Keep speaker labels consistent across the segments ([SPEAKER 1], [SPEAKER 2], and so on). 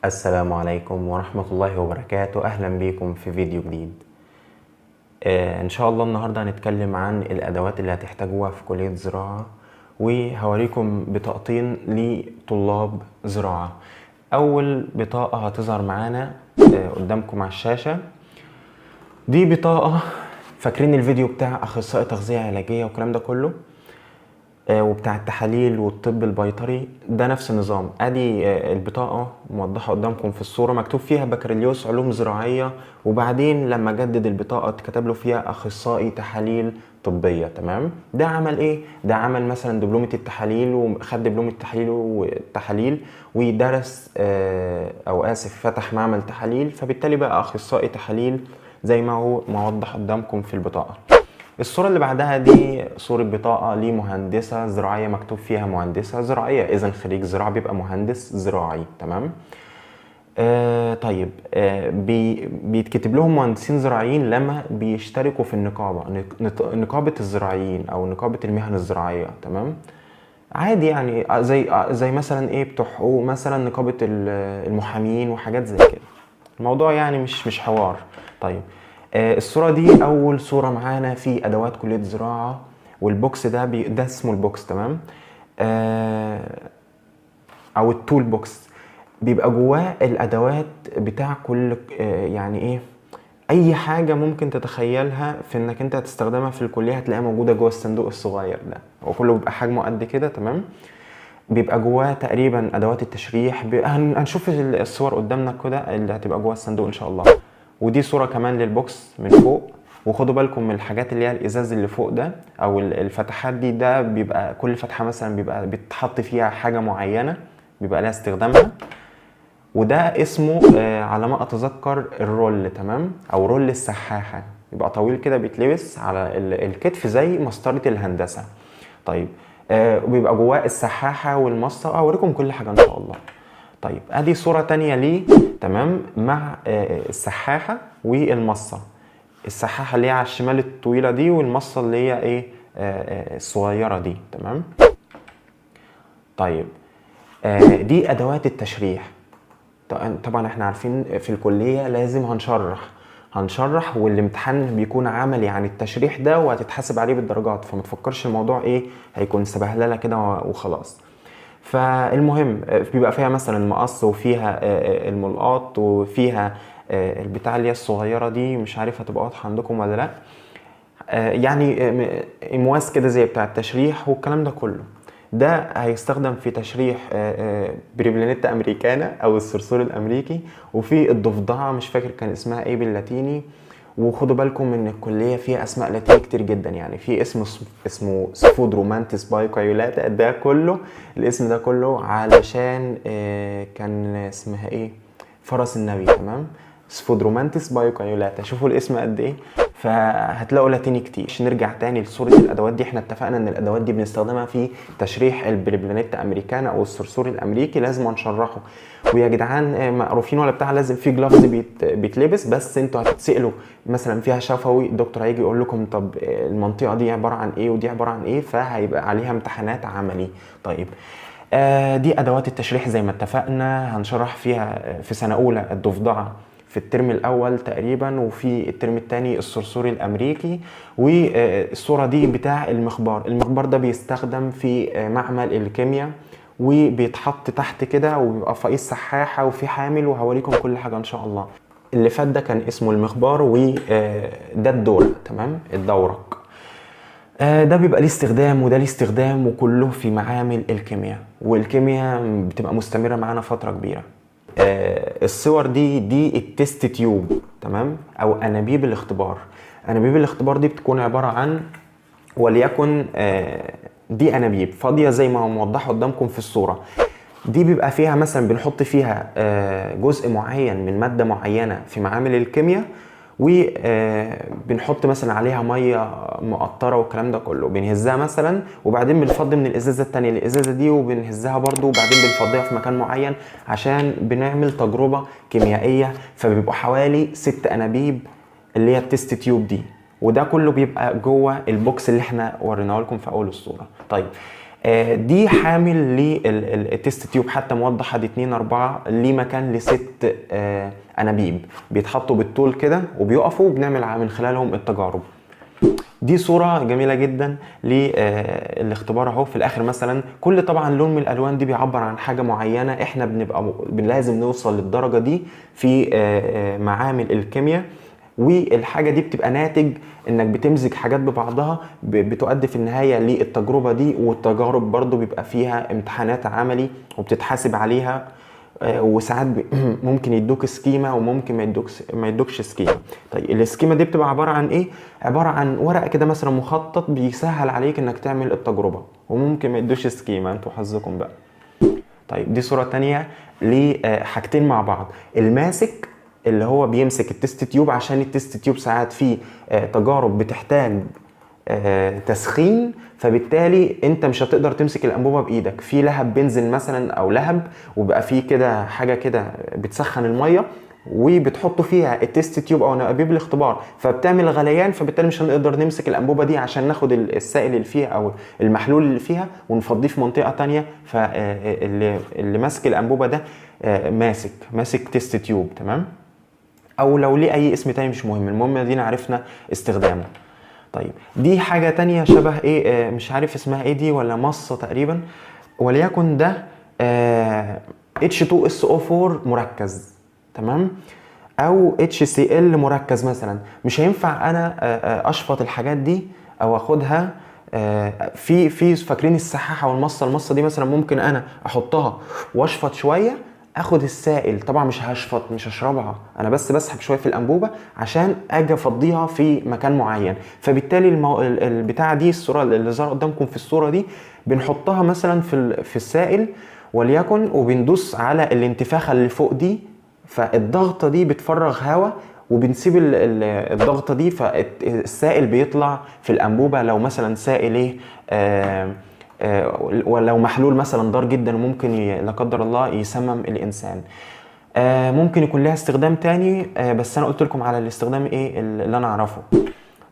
[SPEAKER 1] السلام عليكم ورحمة الله وبركاته. أهلا بيكم في فيديو جديد. إن شاء الله النهاردة هنتكلم عن الأدوات اللي هتحتاجوها في كلية زراعة، وهوريكم بطاقتين لطلاب زراعة. أول بطاقة هتظهر معانا قدامكم على الشاشة. دي بطاقة، فاكرين الفيديو بتاع أخصائي تغذية علاجية والكلام ده كله، وبتاع التحاليل والطب البيطري؟ ده نفس النظام. ادي البطاقة موضحة قدامكم في الصورة، مكتوب فيها بكالوريوس علوم زراعية، وبعدين لما جدد البطاقة اتكتب له فيها اخصائي تحاليل طبية. تمام. ده عمل ايه؟ ده عمل مثلا دبلومة التحاليل، وخد دبلومة التحاليل ودرس او اسف فتح معمل تحاليل، فبالتالي بقى اخصائي تحاليل زي ما هو موضح قدامكم في البطاقة. الصورة اللي بعدها دي صورة بطاقة لمهندسة زراعية، مكتوب فيها مهندسة زراعية، إذا خريج زراعة بيبقى مهندس زراعي. تمام. طيب، بيتكتب لهم مهندسين زراعيين لما بيشتركوا في النقابة، نقابة الزراعيين أو نقابة المهن الزراعية. تمام. عادي يعني، زي مثلا ايه بتوع حقوق، مثلا نقابة المحامين وحاجات زي كده. الموضوع يعني مش حوار. طيب، الصورة دي أول صورة معانا في أدوات كلية زراعة، والبوكس ده اسمه البوكس. تمام. أو التول بوكس، بيبقى جواه الأدوات بتاع كل يعني إيه، أي حاجة ممكن تتخيلها في إنك أنت هتستخدمها في الكلية هتلاقيها موجودة جوه الصندوق الصغير ده. هو كله بيبقى حجمه قد كده. تمام. بيبقى جواه تقريبا أدوات التشريح. هنشوف الصور قدامنا كده اللي هتبقى جوه الصندوق إن شاء الله. ودي صورة كمان للبوكس من فوق. وخدوا بالكم من الحاجات اللي هي الازاز اللي فوق ده او الفتحات دي، ده بيبقى كل فتحة مثلا بيبقى بيتحط فيها حاجة معينة بيبقى لها استخدامها. وده اسمه على ما اتذكر الرول. تمام. او رول السحاحة، بيبقى طويل كده بيتلبس على الكتف زي مسطرة الهندسة. طيب، وبيبقى جواه السحاحة والمصة. اوريكم كل حاجة ان شاء الله. طيب، ادي صورة تانية ليه. تمام. مع السحاحة والمصة. السحاحة اللي هي على الشمال الطويلة دي، والمصة اللي هي ايه الصغيرة دي. تمام. طيب، دي ادوات التشريح. طبعا احنا عارفين في الكلية لازم هنشرح والامتحان بيكون عملي عن التشريح ده، وهتتحاسب عليه بالدرجات، فما تفكرش الموضوع ايه هيكون سبهلله كده وخلاص. فالمهم بيبقى فيها مثلا المقص، وفيها الملقاط، وفيها البتاع اللي هي الصغيرة دي، مش عارف هتبقى واضحة عندكم ولا لا. يعني امواس كده زي بتاع التشريح والكلام ده كله. ده هيستخدم في تشريح بريبلانيتا امريكانا او الصرصور الامريكي، وفي الضفدعه مش فاكر كان اسمها ايه باللاتيني. وخدوا بالكم ان الكليه فيها اسماء لاتيني كتير جدا، يعني في اسمه سفودرومانتس بايكايولاتا. ده كله الاسم ده كله علشان كان اسمها ايه، فرس النبي. تمام. سفودرومانتس بايكايولاتا. شوفوا الاسم قد ايه. فهتلاقوا لاتيني كتير. عشان نرجع تاني لصورة الادوات دي، احنا اتفقنا ان الادوات دي بنستخدمها في تشريح البريبلانيتا امريكانا او الصرصور الامريكي، لازم نشرحه. ويا جدعان مقروفين ولا بتاع، لازم في جلافز بيتلبس. بس انتوا هتتسالوا مثلا فيها شفوي، الدكتور هيجي يقول لكم طب المنطقه دي عباره عن ايه ودي عباره عن ايه، فهيبقى عليها امتحانات عملي. طيب، دي ادوات التشريح زي ما اتفقنا. هنشرح فيها في سنه اولى الضفدعه في الترم الاول تقريبا، وفي الترم الثاني الصرصور الامريكي. والصوره دي بتاع المخبار ده بيستخدم في معمل الكيمياء، وبيتحط تحت كده، وبيبقى فوقيه السحاحه وفي حامل، وهوريكم كل حاجه ان شاء الله. اللي فات ده كان اسمه المخبار، وده الدورق. تمام. الدورق ده بيبقى ليه استخدام وده ليه استخدام، وكله في معامل الكيمياء، والكيمياء بتبقى مستمرة معانا فترة كبيرة. الصور دي التست تيوب. تمام. او انابيب الاختبار. انابيب الاختبار دي بتكون عبارة عن، وليكن دي انابيب فاضية زي ما هو موضح قدامكم في الصورة. دي بيبقى فيها مثلا بنحط فيها جزء معين من مادة معينة في معامل الكيمياء، وبنحط مثلا عليها ميه مقطره والكلام ده كله، بنهزها مثلا، وبعدين بنفضي من الازازه الثانيه الازازه دي، وبنهزها برضو، وبعدين بنفضيها في مكان معين عشان بنعمل تجربه كيميائيه. فبيبقوا حوالي 6 انابيب اللي هي التست تيوب دي، وده كله بيبقى جوه البوكس اللي احنا وريناه لكم في اول الصوره. طيب، دي حامل للتست تيوب، حتى موضحه دي 2-4 ليه مكان ل6 انابيب بيتحطوا بالطول كده وبيقفوا، وبنعمل من خلالهم التجارب. دي صورة جميلة جدا للاختبار اهو. في الاخر مثلا كل طبعا لون من الالوان دي بيعبر عن حاجة معينة، احنا بنبقى لازم نوصل للدرجة دي في معامل الكيمياء، والحاجة دي بتبقى ناتج انك بتمزج حاجات ببعضها بتؤدي في النهاية للتجربة دي. والتجارب برضو بيبقى فيها امتحانات عملي وبتتحاسب عليها، وساعات ممكن يدوك سكيمة وممكن ما يدوكش سكيمة. طيب السكيمة دي بتبقى عبارة عن ايه؟ عبارة عن ورقة كده مثلا مخطط بيسهل عليك انك تعمل التجربة، وممكن ما يدوش سكيمة، انتوا حظكم بقى. طيب دي صورة تانية لحاجتين مع بعض. الماسك اللي هو بيمسك التست تيوب، عشان التست تيوب ساعات فيه تجارب بتحتاج تسخين، فبالتالي انت مش هتقدر تمسك الانبوبه بايدك. في لهب بنزل مثلا او لهب، وبقى فيه كده حاجه كده بتسخن الميه وبتحطوا فيها التست تيوب او انابيب الاختبار، فبتعمل غليان، فبالتالي مش هنقدر نمسك الانبوبه دي عشان ناخد السائل اللي فيها او المحلول اللي فيها ونفضيه في منطقه تانية. فاللي ماسك الانبوبه ده ماسك تست تيوب، تمام؟ او لو ليه اي اسم تاني مش مهم، المهم دينا عرفنا استخدامه. طيب دي حاجة تانية شبه ايه، مش عارف اسمها ايه دي، ولا مصة تقريبا، وليكن ده H2SO4 مركز، تمام؟ او HCl مركز مثلا. مش هينفع انا اشفط الحاجات دي او اخدها في فاكرين السحاحة والمصة دي مثلا ممكن انا احطها واشفط شوية، اخد السائل، طبعا مش هشفط مش هشربها، انا بس بسحب شويه في الانبوبه عشان اجي افضيها في مكان معين. فبالتالي البتاعه دي، الصوره اللي ظهر قدامكم في الصوره دي، بنحطها مثلا في السائل وليكن، وبندوس على الانتفاخه اللي فوق دي، فالضغطه دي بتفرغ هواء، وبنسيب الضغطه دي، فالسائل بيطلع في الانبوبه. لو مثلا سائل ايه ولو محلول مثلا ضار جدا وممكن لا قدر الله يسمم الانسان. ممكن يكون لها استخدام تاني، بس انا قلت لكم على الاستخدام ايه اللي انا اعرفه.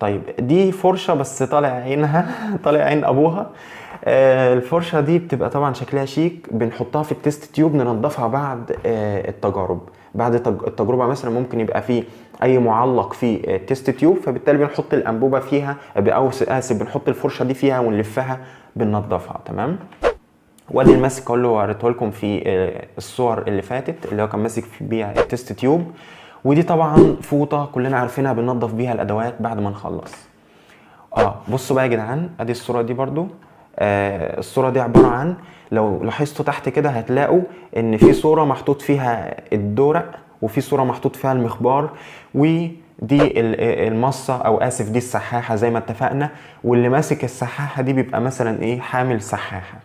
[SPEAKER 1] طيب دي فرشة بس طالع عينها طالع عين ابوها. الفرشة دي بتبقى طبعا شكلها شيك، بنحطها في التست تيوب، ننضفها بعد التجارب. بعد التجربة مثلا ممكن يبقى فيه اي معلق في التست تيوب، فبالتالي بنحط الانبوبة فيها، او بنحط الفرشة دي فيها ونلفها بننضفها، تمام؟ وادي الماسك اللي وريته لكم في الصور اللي فاتت، اللي هو كان ماسك بيها التست تيوب. ودي طبعا فوطه كلنا عارفينها بننضف بيها الادوات بعد ما نخلص. بصوا بقى يا جدعان، ادي الصوره دي برضو. الصوره دي عباره عن، لو لاحظتوا تحت كده هتلاقوا ان في صوره محطوط فيها الدورق، وفي صوره محطوط فيها المخبار، ودي المصه او اسف دي السحاحه زي ما اتفقنا. واللي ماسك السحاحه دي بيبقى مثلا ايه، حامل سحاحه،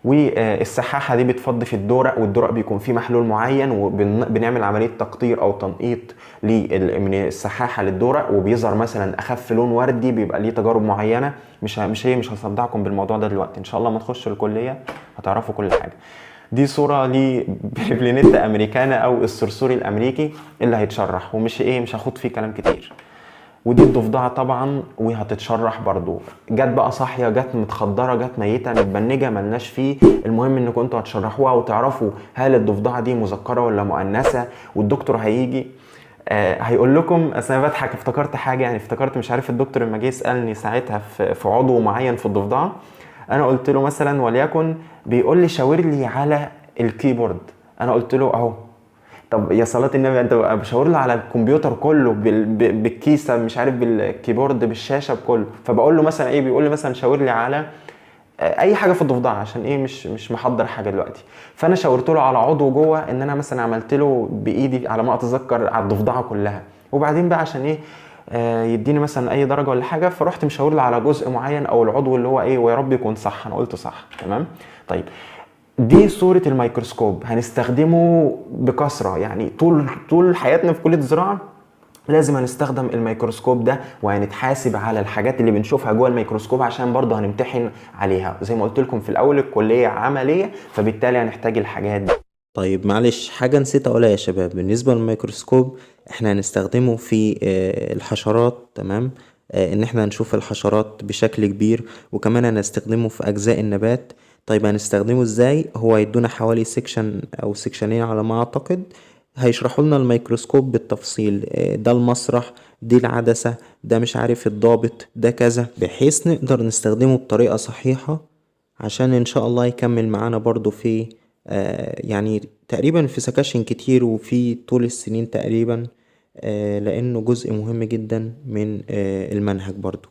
[SPEAKER 1] والسحاحه دي بتفضي في الدورق، والدورق بيكون فيه محلول معين، وبنعمل عمليه تقطير او تنقيط من السحاحه للدورق، وبيظهر مثلا اخف لون وردي، بيبقى ليه تجارب معينه. مش هصدعكم بالموضوع ده دلوقتي، ان شاء الله ما تخشوا الكليه هتعرفوا كل حاجه. دي صوره لبريفلينيت امريكانا او الصرصور الامريكي اللي هيتشرح، ومش مش هاخد فيه كلام كتير. ودي الضفدعه طبعا وهتتشرح برضو، جت بقى صاحيه، جت متخدره، جت ميته، متبنجه، ملناش فيه. المهم انكم انتوا هتشرحوها وتعرفوا هل الضفدعه دي مذكره ولا مؤنثه، والدكتور هيجي هيقول لكم. اصل انا بضحك، افتكرت حاجه، يعني افتكرت، مش عارف الدكتور لما جه يسالني ساعتها في عضو معين في الضفدعه، انا قلت له مثلا وليكن بيقول لي شاور لي على الكيبورد، انا قلت له اهو. طب يا صلاة النبي، انت بشاور له على الكمبيوتر كله بالكيسه، مش عارف بالكيبورد بالشاشه بكله. فبقول له مثلا بيقول لي مثلا شاور لي على اي حاجه في الضفدعه، عشان مش محضر حاجه دلوقتي. فانا شاورت له على عضو جوه، ان انا مثلا عملت له بايدي على ما اتذكر على الضفدعه كلها. وبعدين بقى عشان يديني مثلا اي درجه ولا حاجه، فرحت مشاور له على جزء معين او العضو اللي هو ويا رب يكون صح، انا قلت صح، تمام. طيب دي صورة الميكروسكوب، هنستخدمه بكثرة، يعني طول حياتنا في كلية الزراعة لازم هنستخدم الميكروسكوب ده، وهنتحاسب على الحاجات اللي بنشوفها جوه الميكروسكوب، عشان برضه هنمتحن عليها. زي ما قلت لكم في الاول، الكلية عملية، فبالتالي هنحتاج الحاجات دي.
[SPEAKER 2] طيب معلش، حاجة نسيت اقولها يا شباب. بالنسبة للميكروسكوب احنا هنستخدمه في الحشرات، تمام؟ ان احنا نشوف الحشرات بشكل كبير، وكمان هنستخدمه في اجزاء النبات. طيب هنستخدمه ازاي؟ هو هيدونا حوالي سيكشن او سيكشنين على ما اعتقد، هيشرحوا لنا الميكروسكوب بالتفصيل. ده المسرح، دي العدسة، ده مش عارف الضابط، ده كذا، بحيث نقدر نستخدمه بطريقة صحيحة عشان ان شاء الله يكمل معانا برضو في يعني تقريبا في سكاشن كتير وفي طول السنين تقريبا، لانه جزء مهم جدا من المنهج برضو.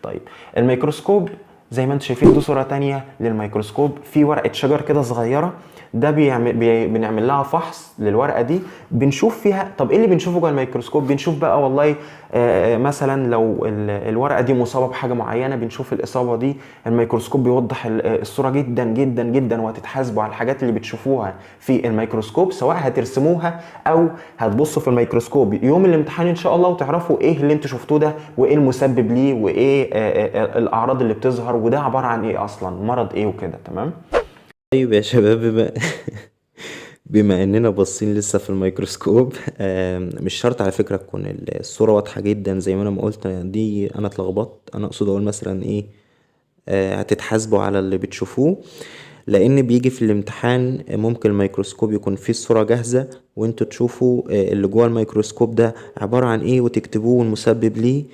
[SPEAKER 1] طيب الميكروسكوب زي ما انتم شايفين، دي صورة تانية للميكروسكوب. في ورقة شجر كده صغيرة، ده بنعمل لها فحص للورقة دي، بنشوف فيها. طب ايه اللي بنشوفه جوه الميكروسكوب؟ بنشوف بقى والله مثلا لو الورقة دي مصابة بحاجة معينة، بنشوف الإصابة دي. الميكروسكوب بيوضح الصورة جدا جدا جدا، وهتتحاسبوا على الحاجات اللي بتشوفوها في الميكروسكوب، سواء هترسموها او هتبصوا في الميكروسكوب يوم الامتحان ان شاء الله، وتعرفوا ايه اللي انتوا شفتوه ده، وايه المسبب ليه، وايه الاعراض اللي بتظهر، وده عبارة عن ايه اصلا، مرض ايه وكده. تمام.
[SPEAKER 2] طيب يا شباب، بما اننا باصين لسه في الميكروسكوب، مش شرط على فكرة تكون الصورة واضحة جدا زي ما انا ما قلت. دي انا اتلخبطت، انا اقصد اقول مثلا ايه، هتتحاسبوا على اللي بتشوفوه، لان بيجي في الامتحان ممكن الميكروسكوب يكون فيه الصورة جاهزة وانتوا تشوفوا اللي جوه الميكروسكوب ده عبارة عن ايه، وتكتبوه والمسبب ليه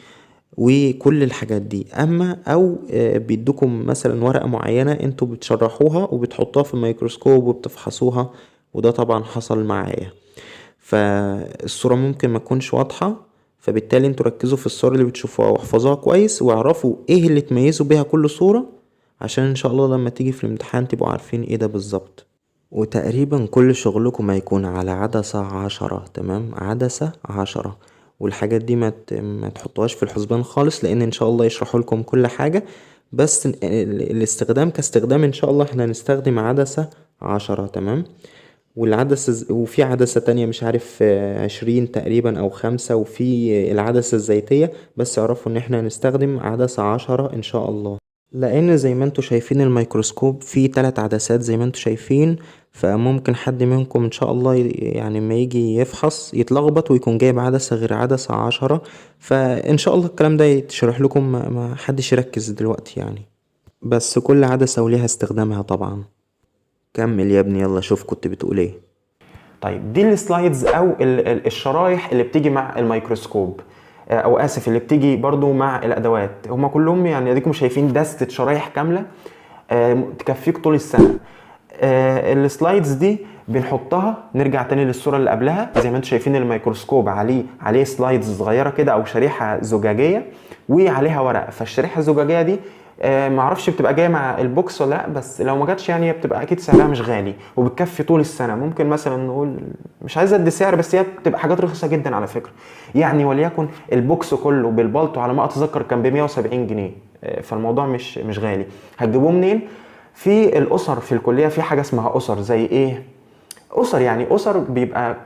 [SPEAKER 2] وكل الحاجات دي. اما او بيدوكم مثلا ورقة معينة انتوا بتشرحوها وبتحطوها في الميكروسكوب وبتفحصوها، وده طبعا حصل معايا. فالصورة ممكن ما تكونش واضحة، فبالتالي انتوا ركزوا في الصورة اللي بتشوفوها واحفظوها كويس، واعرفوا ايه اللي تميزوا بيها كل صورة، عشان ان شاء الله لما تيجي في الامتحان تبقوا عارفين ايه ده بالظبط. وتقريبا كل شغلكم هيكون على عدسة 10. تمام، عدسة 10. والحاجات دي ما تحطوهاش في الحسبان خالص، لان ان شاء الله يشرحوا لكم كل حاجة. بس الاستخدام كاستخدام ان شاء الله احنا هنستخدم عدسة 10. تمام. والعدسة وفي عدسة تانية مش عارف 20 تقريبا او 5، وفي العدسة الزيتية. بس اعرفوا ان احنا هنستخدم عدسة 10 ان شاء الله، لان زي ما انتوا شايفين الميكروسكوب فيه 3 عدسات زي ما انتوا شايفين. فممكن حد منكم ان شاء الله يعني ما يجي يفحص يتلخبط ويكون جايب عدسة غير عدسة 10. فان شاء الله الكلام ده يتشرح لكم، ما حدش يركز دلوقتي يعني، بس كل عدسة وليها استخدامها طبعا. كمل يا ابني، يلا شوف كنت بتقول ايه.
[SPEAKER 1] طيب دي السلايدز او الشرايح اللي بتيجي مع الميكروسكوب، او اسف اللي بتيجي برضو مع الادوات. هما كلهم يعني اديكم شايفين دستة شرايح كاملة تكفيك طول السنة. السلايدز دي بنحطها، نرجع تاني للصورة اللي قبلها. زي ما انتم شايفين الميكروسكوب عليه سلايدز صغيرة كده او شريحة زجاجية وعليها ورق. فالشريحة الزجاجية دي معرفش بتبقى جايه مع البوكس ولا لا، بس لو ما جاتش يعني بتبقى اكيد سعرها مش غالي وبتكفي طول السنه. ممكن مثلا نقول، مش عايز ادي سعر، بس هي بتبقى حاجات رخيصه جدا على فكره. يعني وليكن البوكس كله بالبلطو على ما اتذكر كان ب 170 جنيه. فالموضوع مش غالي. هتجيبوه منين؟ في الاسر في الكليه في حاجه اسمها اسر. زي ايه اسر؟ يعني اسر بيبقى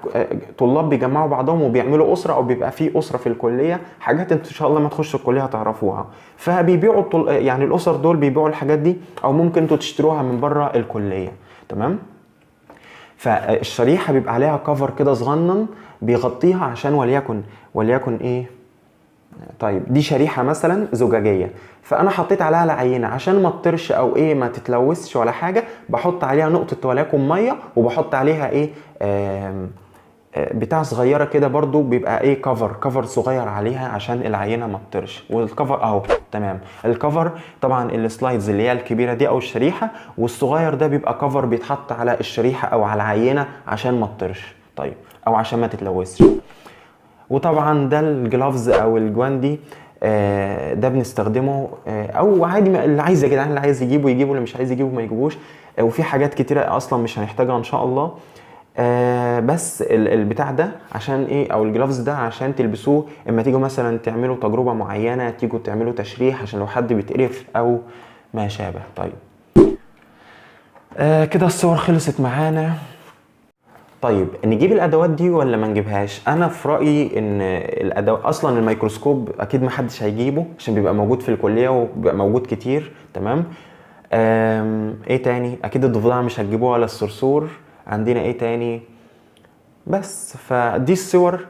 [SPEAKER 1] طلاب بيجمعوا بعضهم وبيعملوا اسره، او بيبقى في اسره في الكليه، حاجات انتوا ان شاء الله ما تخشوا الكليه هتعرفوها. فبيبيعوا يعني الاسر دول بيبيعوا الحاجات دي، او ممكن انتوا تشتروها من بره الكليه. تمام. فالشريحه بيبقى عليها كفر كده صغنن بيغطيها، عشان وليكن ايه. طيب دي شريحه مثلا زجاجيه، فانا حطيت عليها العينه عشان ما تطرش او ايه ما تتلوثش ولا حاجه. بحط عليها نقطه وليكن ميه، وبحط عليها ايه بتاع صغيره كده برضو، بيبقى ايه كفر صغير عليها عشان العينه ما تطرش. والكفر اهو تمام. الكفر طبعا السلايدز اللي هي الكبيره دي او الشريحه، والصغير ده بيبقى كفر بيتحط على الشريحه او على العينه عشان ما تطرش، طيب، او عشان ما تتلوثش. وطبعا ده الجلافز او الجواندي، ده بنستخدمه او عادي اللي عايز يا جدعان، اللي عايز يجيبه يجيبه، اللي مش عايز يجيبه ما يجيبوش. وفي حاجات كتيره اصلا مش هنحتاجها ان شاء الله. بس البتاع ده عشان ايه، او الجلافز ده عشان تلبسوه اما تيجوا مثلا تعملوا تجربه معينه، تيجوا تعملوا تشريح عشان لو حد بيتقرف او ما شابه. طيب كده الصور خلصت معانا. طيب نجيب الادوات دي ولا ما نجيبهاش؟ انا في رايي ان الادوات اصلا الميكروسكوب اكيد ما حدش هيجيبه عشان بيبقى موجود في الكليه وبيبقى موجود كتير. تمام. ايه تاني؟ اكيد الضفدع مش هتجيبوه ولا الصرصور. عندنا ايه تاني؟ بس فدي الصور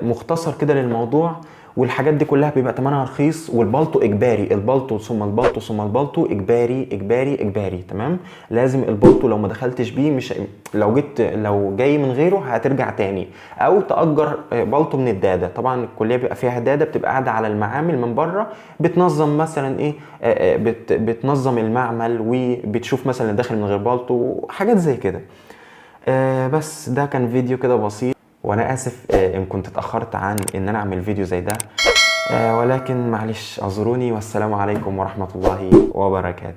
[SPEAKER 1] مختصر كده للموضوع. والحاجات دي كلها بيبقى تمنها رخيص، والبلطو اجباري، البلطو ثم البلطو ثم البلطو اجباري اجباري اجباري. تمام، لازم البلطو لو ما دخلتش بيه مش، لو جاي من غيره هترجع تاني، او تأجر بلطو من الدادة. طبعا الكلية بيبقى فيها دادة بتبقى قاعدة على المعامل من بره، بتنظم مثلا ايه، بتنظم المعمل، وبتشوف مثلا داخل من غير بلطو، حاجات زي كده. بس ده كان فيديو كده بسيط، وانا اسف ان كنت اتأخرت عن ان انا اعمل فيديو زي ده، ولكن معلش اعذروني، والسلام عليكم ورحمة الله وبركاته.